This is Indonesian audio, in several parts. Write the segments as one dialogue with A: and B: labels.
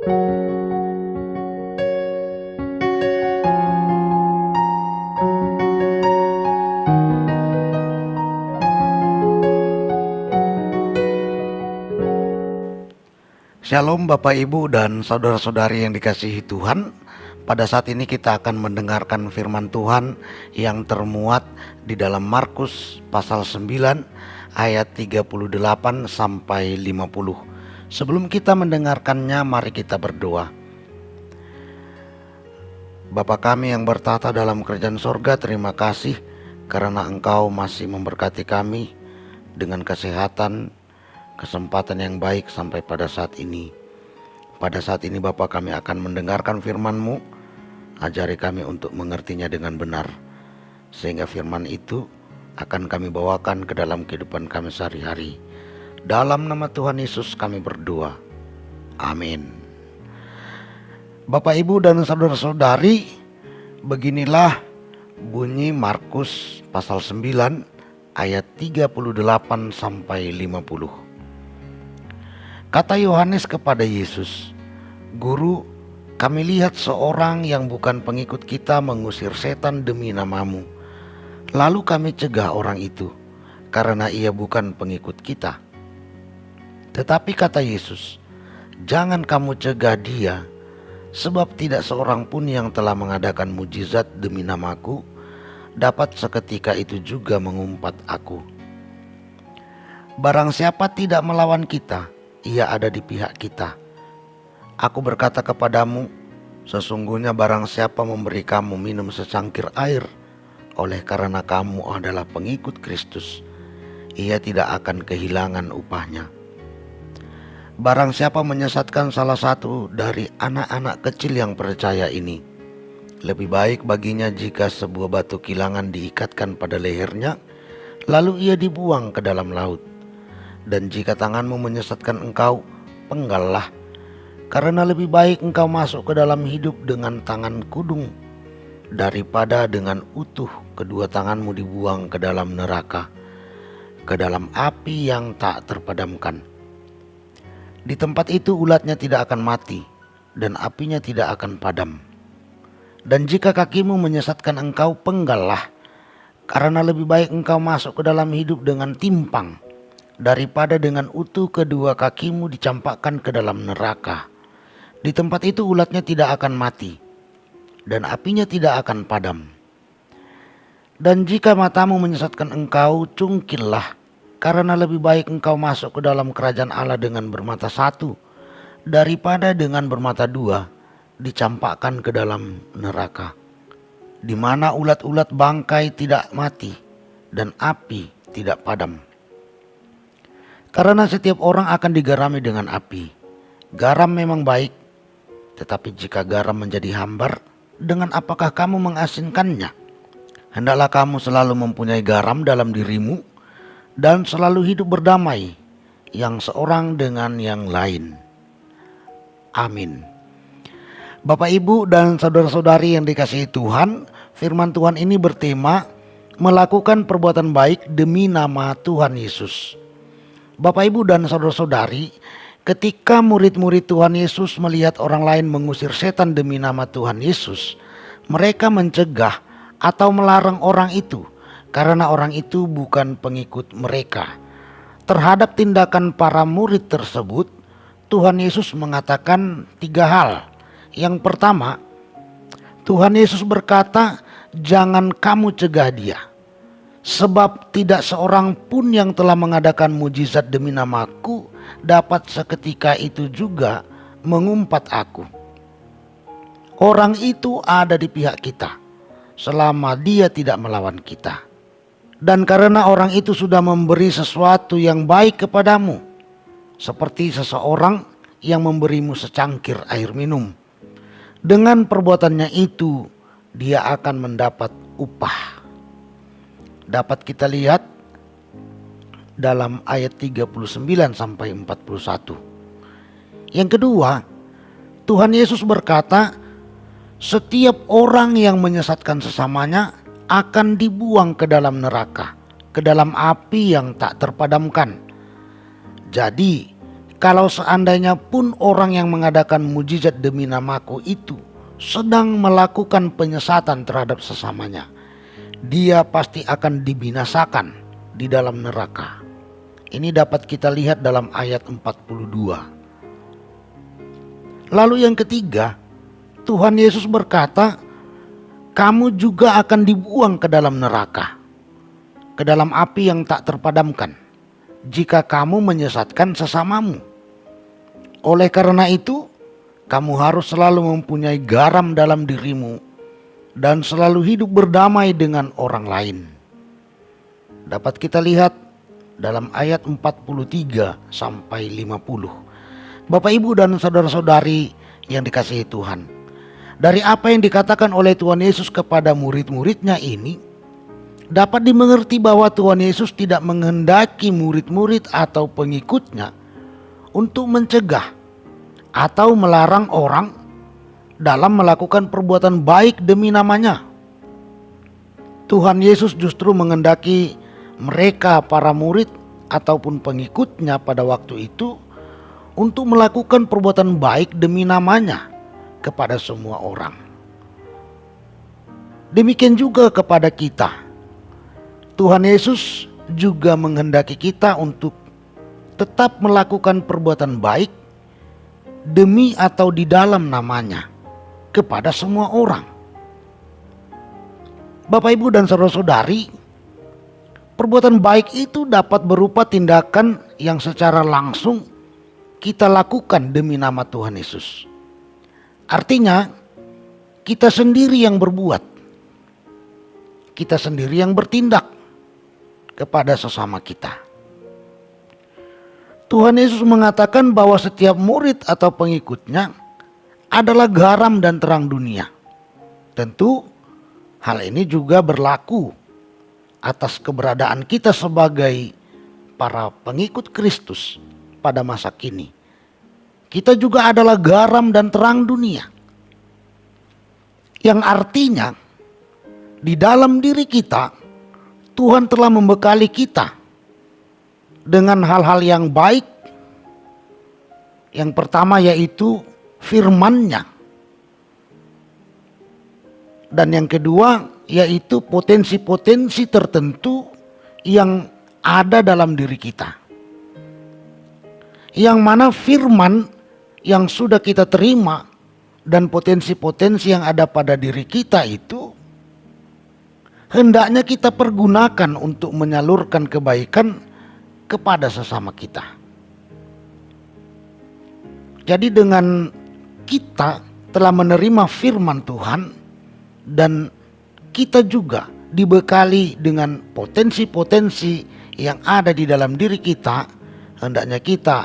A: Shalom Bapak Ibu dan saudara-saudari yang dikasihi Tuhan. Pada saat ini kita akan mendengarkan firman Tuhan yang termuat di dalam Markus pasal 9 ayat 38 sampai 50. Sebelum kita mendengarkannya, mari kita berdoa. Bapa kami yang bertata dalam kerajaan sorga, terima kasih karena Engkau masih memberkati kami dengan kesehatan, kesempatan yang baik sampai pada saat ini. Pada saat ini Bapa, kami akan mendengarkan firman-Mu. Ajari kami untuk mengertinya dengan benar, sehingga firman itu akan kami bawakan ke dalam kehidupan kami sehari-hari. Dalam nama Tuhan Yesus kami berdoa. Amin. Bapak Ibu dan saudara-saudari, beginilah bunyi Markus pasal 9 ayat 38 sampai 50. Kata Yohanes kepada Yesus, "Guru, kami lihat seorang yang bukan pengikut kita mengusir setan demi nama-Mu. Lalu kami cegah orang itu, karena ia bukan pengikut kita." Tetapi kata Yesus, "Jangan kamu cegah dia, sebab tidak seorang pun yang telah mengadakan mujizat demi nama-Ku dapat seketika itu juga mengumpat Aku. Barang siapa tidak melawan kita, ia ada di pihak kita. Aku berkata kepadamu, sesungguhnya barang siapa memberi kamu minum secangkir air oleh karena kamu adalah pengikut Kristus, ia tidak akan kehilangan upahnya. Barang siapa menyesatkan salah satu dari anak-anak kecil yang percaya ini, lebih baik baginya jika sebuah batu kilangan diikatkan pada lehernya, lalu ia dibuang ke dalam laut. Dan jika tanganmu menyesatkan engkau, penggallah, karena lebih baik engkau masuk ke dalam hidup dengan tangan kudung, daripada dengan utuh kedua tanganmu dibuang ke dalam neraka, ke dalam api yang tak terpadamkan. Di tempat itu ulatnya tidak akan mati, dan apinya tidak akan padam. Dan jika kakimu menyesatkan engkau, penggallah, karena lebih baik engkau masuk ke dalam hidup dengan timpang, daripada dengan utuh kedua kakimu dicampakkan ke dalam neraka. Di tempat itu ulatnya tidak akan mati, dan apinya tidak akan padam. Dan jika matamu menyesatkan engkau, cungkillah, karena lebih baik engkau masuk ke dalam kerajaan Allah dengan bermata satu, daripada dengan bermata dua dicampakkan ke dalam neraka, di mana ulat-ulat bangkai tidak mati, dan api tidak padam. Karena setiap orang akan digarami dengan api. Garam memang baik, tetapi jika garam menjadi hambar, dengan apakah kamu mengasinkannya? Hendaklah kamu selalu mempunyai garam dalam dirimu, dan selalu hidup berdamai, yang seorang dengan yang lain. Amin. Bapak, Ibu, dan saudara-saudari yang dikasihi Tuhan, firman Tuhan ini bertema melakukan perbuatan baik demi nama Tuhan Yesus. Bapak, Ibu, dan saudara-saudari, ketika murid-murid Tuhan Yesus melihat orang lain mengusir setan demi nama Tuhan Yesus, mereka mencegah atau melarang orang itu karena orang itu bukan pengikut mereka. Terhadap tindakan para murid tersebut, Tuhan Yesus mengatakan 3 hal. Yang pertama, Tuhan Yesus berkata, "Jangan kamu cegah dia. Sebab tidak seorang pun yang telah mengadakan mujizat demi nama-Ku dapat seketika itu juga mengumpat Aku." Orang itu ada di pihak kita selama dia tidak melawan kita. Dan karena orang itu sudah memberi sesuatu yang baik kepadamu, seperti seseorang yang memberimu secangkir air minum, dengan perbuatannya itu dia akan mendapat upah. Dapat kita lihat dalam ayat 39 sampai 41. Yang kedua, Tuhan Yesus berkata, setiap orang yang menyesatkan sesamanya akan dibuang ke dalam neraka, ke dalam api yang tak terpadamkan. Jadi, kalau seandainya pun orang yang mengadakan mujizat demi namaku itu sedang melakukan penyesatan terhadap sesamanya, dia pasti akan dibinasakan di dalam neraka. Ini dapat kita lihat dalam ayat 42. Lalu yang ketiga, Tuhan Yesus berkata, kamu juga akan dibuang ke dalam neraka, ke dalam api yang tak terpadamkan, jika kamu menyesatkan sesamamu. Oleh karena itu, kamu harus selalu mempunyai garam dalam dirimu dan selalu hidup berdamai dengan orang lain. Dapat kita lihat dalam ayat 43 sampai 50. Bapak, Ibu, dan saudara-saudari yang dikasihi Tuhan, dari apa yang dikatakan oleh Tuhan Yesus kepada murid-muridnya ini, dapat dimengerti bahwa Tuhan Yesus tidak menghendaki murid-murid atau pengikutnya untuk mencegah atau melarang orang dalam melakukan perbuatan baik demi namanya. Tuhan Yesus justru menghendaki mereka, para murid ataupun pengikutnya pada waktu itu, untuk melakukan perbuatan baik demi namanya kepada semua orang. Demikian juga kepada kita. Tuhan Yesus juga menghendaki kita untuk tetap melakukan perbuatan baik demi atau di dalam namanya kepada semua orang. Bapak, Ibu, dan saudara-saudari, perbuatan baik itu dapat berupa tindakan yang secara langsung kita lakukan demi nama Tuhan Yesus. Artinya, kita sendiri yang berbuat, kita sendiri yang bertindak kepada sesama kita. Tuhan Yesus mengatakan bahwa setiap murid atau pengikutnya adalah garam dan terang dunia. Tentu hal ini juga berlaku atas keberadaan kita sebagai para pengikut Kristus pada masa kini. Kita juga adalah garam dan terang dunia, yang artinya di dalam diri kita Tuhan telah membekali kita dengan hal-hal yang baik. Yang pertama yaitu firman-Nya, dan yang kedua yaitu potensi-potensi tertentu yang ada dalam diri kita, yang mana firman yang sudah kita terima dan potensi-potensi yang ada pada diri kita itu hendaknya kita pergunakan untuk menyalurkan kebaikan kepada sesama kita. Jadi dengan kita telah menerima firman Tuhan dan kita juga dibekali dengan potensi-potensi yang ada di dalam diri kita, hendaknya kita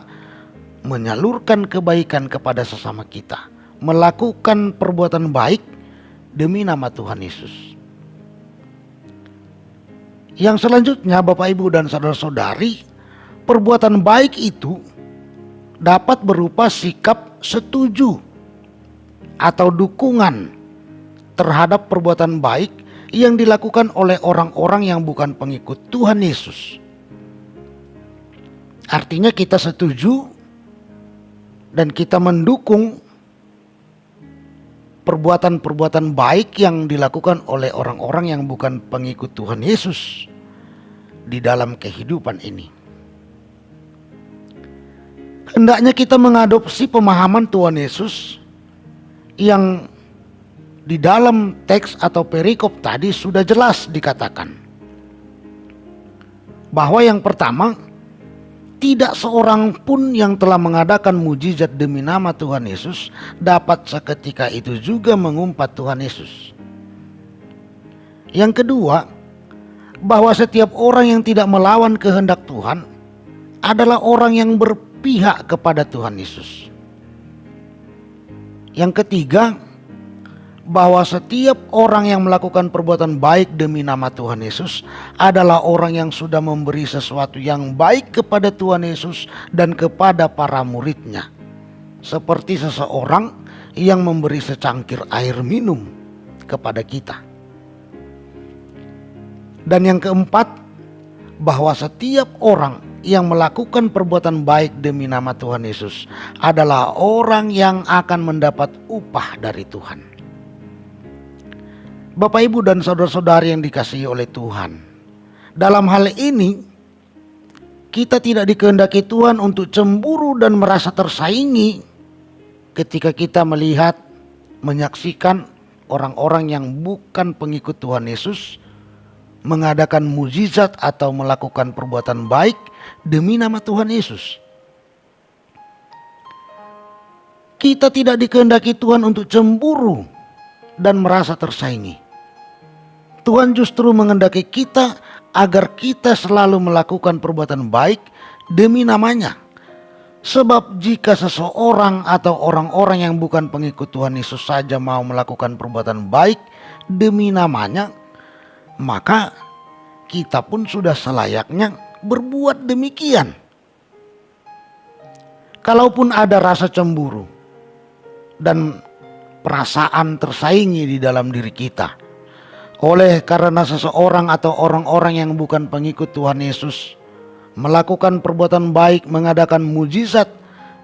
A: menyalurkan kebaikan kepada sesama kita, melakukan perbuatan baik demi nama Tuhan Yesus. Yang selanjutnya, Bapak, Ibu, dan saudara-saudari, perbuatan baik itu dapat berupa sikap setuju atau dukungan terhadap perbuatan baik yang dilakukan oleh orang-orang yang bukan pengikut Tuhan Yesus. Artinya kita setuju dan kita mendukung perbuatan-perbuatan baik yang dilakukan oleh orang-orang yang bukan pengikut Tuhan Yesus di dalam kehidupan ini. Hendaknya kita mengadopsi pemahaman Tuhan Yesus yang di dalam teks atau perikop tadi sudah jelas dikatakan bahwa yang pertama, tidak seorang pun yang telah mengadakan mujizat demi nama Tuhan Yesus dapat seketika itu juga mengumpat Tuhan Yesus. Yang kedua, bahwa setiap orang yang tidak melawan kehendak Tuhan adalah orang yang berpihak kepada Tuhan Yesus. Yang ketiga, bahwa setiap orang yang melakukan perbuatan baik demi nama Tuhan Yesus adalah orang yang sudah memberi sesuatu yang baik kepada Tuhan Yesus dan kepada para muridnya, seperti seseorang yang memberi secangkir air minum kepada kita. Dan yang keempat, bahwa setiap orang yang melakukan perbuatan baik demi nama Tuhan Yesus adalah orang yang akan mendapat upah dari Tuhan. Bapak, Ibu, dan saudara-saudari yang dikasihi oleh Tuhan, dalam hal ini kita tidak dikehendaki Tuhan untuk cemburu dan merasa tersaingi ketika kita melihat, menyaksikan orang-orang yang bukan pengikut Tuhan Yesus mengadakan mukjizat atau melakukan perbuatan baik demi nama Tuhan Yesus. Kita tidak dikehendaki Tuhan untuk cemburu dan merasa tersaingi. Tuhan justru menghendaki kita agar kita selalu melakukan perbuatan baik demi namanya. Sebab jika seseorang atau orang-orang yang bukan pengikut Tuhan Yesus saja mau melakukan perbuatan baik demi namanya, maka kita pun sudah selayaknya berbuat demikian. Kalaupun ada rasa cemburu dan perasaan tersaingi di dalam diri kita oleh karena seseorang atau orang-orang yang bukan pengikut Tuhan Yesus melakukan perbuatan baik, mengadakan mukjizat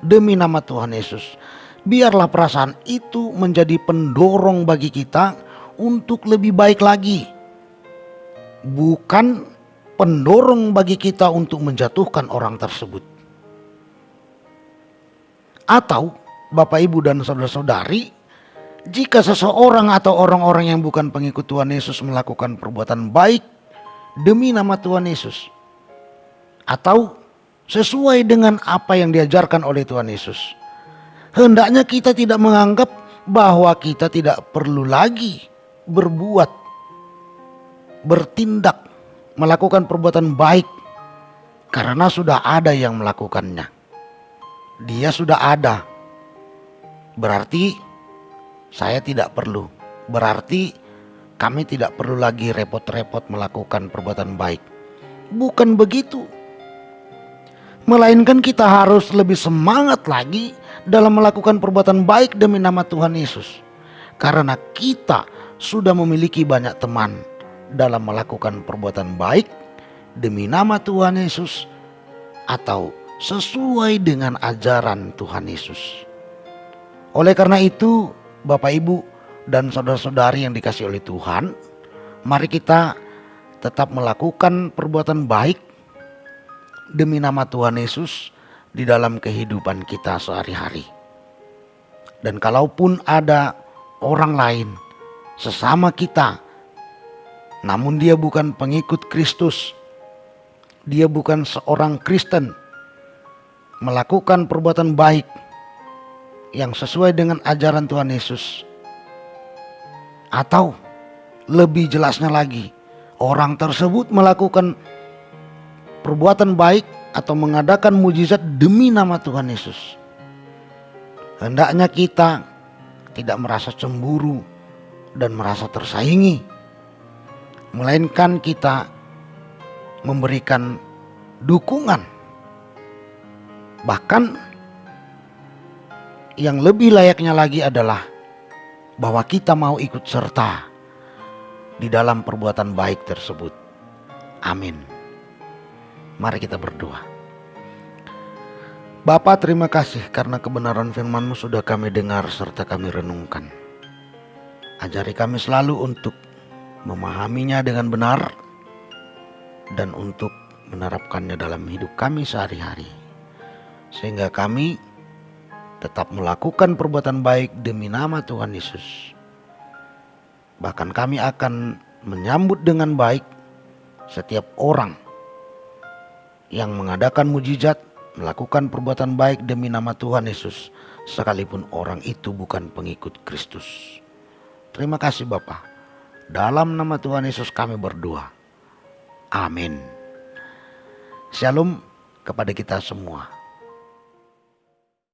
A: demi nama Tuhan Yesus, biarlah perasaan itu menjadi pendorong bagi kita untuk lebih baik lagi, bukan pendorong bagi kita untuk menjatuhkan orang tersebut. Atau Bapak, Ibu, dan saudara-saudari, jika seseorang atau orang-orang yang bukan pengikut Tuhan Yesus melakukan perbuatan baik demi nama Tuhan Yesus atau sesuai dengan apa yang diajarkan oleh Tuhan Yesus, hendaknya kita tidak menganggap bahwa kita tidak perlu lagi berbuat, bertindak, melakukan perbuatan baik karena sudah ada yang melakukannya. Dia sudah ada, berarti saya tidak perlu, berarti kami tidak perlu lagi repot-repot melakukan perbuatan baik. Bukan begitu. Melainkan kita harus lebih semangat lagi dalam melakukan perbuatan baik demi nama Tuhan Yesus. Karena kita sudah memiliki banyak teman dalam melakukan perbuatan baik demi nama Tuhan Yesus atau sesuai dengan ajaran Tuhan Yesus. Oleh karena itu, Bapak, Ibu, dan saudara-saudari yang dikasihi oleh Tuhan, mari kita tetap melakukan perbuatan baik demi nama Tuhan Yesus di dalam kehidupan kita sehari-hari. Dan kalaupun ada orang lain sesama kita, namun dia bukan pengikut Kristus, dia bukan seorang Kristen, melakukan perbuatan baik yang sesuai dengan ajaran Tuhan Yesus, atau lebih jelasnya lagi, orang tersebut melakukan perbuatan baik atau mengadakan mukjizat demi nama Tuhan Yesus, hendaknya kita tidak merasa cemburu dan merasa tersaingi, melainkan kita memberikan dukungan. Bahkan yang lebih layaknya lagi adalah bahwa kita mau ikut serta di dalam perbuatan baik tersebut. Amin. Mari kita berdoa. Bapa, terima kasih karena kebenaran firman-Mu sudah kami dengar serta kami renungkan. Ajari kami selalu untuk memahaminya dengan benar dan untuk menerapkannya dalam hidup kami sehari-hari, sehingga kami tetap melakukan perbuatan baik demi nama Tuhan Yesus. Bahkan kami akan menyambut dengan baik setiap orang yang mengadakan mukjizat, melakukan perbuatan baik demi nama Tuhan Yesus, sekalipun orang itu bukan pengikut Kristus. Terima kasih Bapa. Dalam nama Tuhan Yesus kami berdoa. Amin. Shalom kepada kita semua.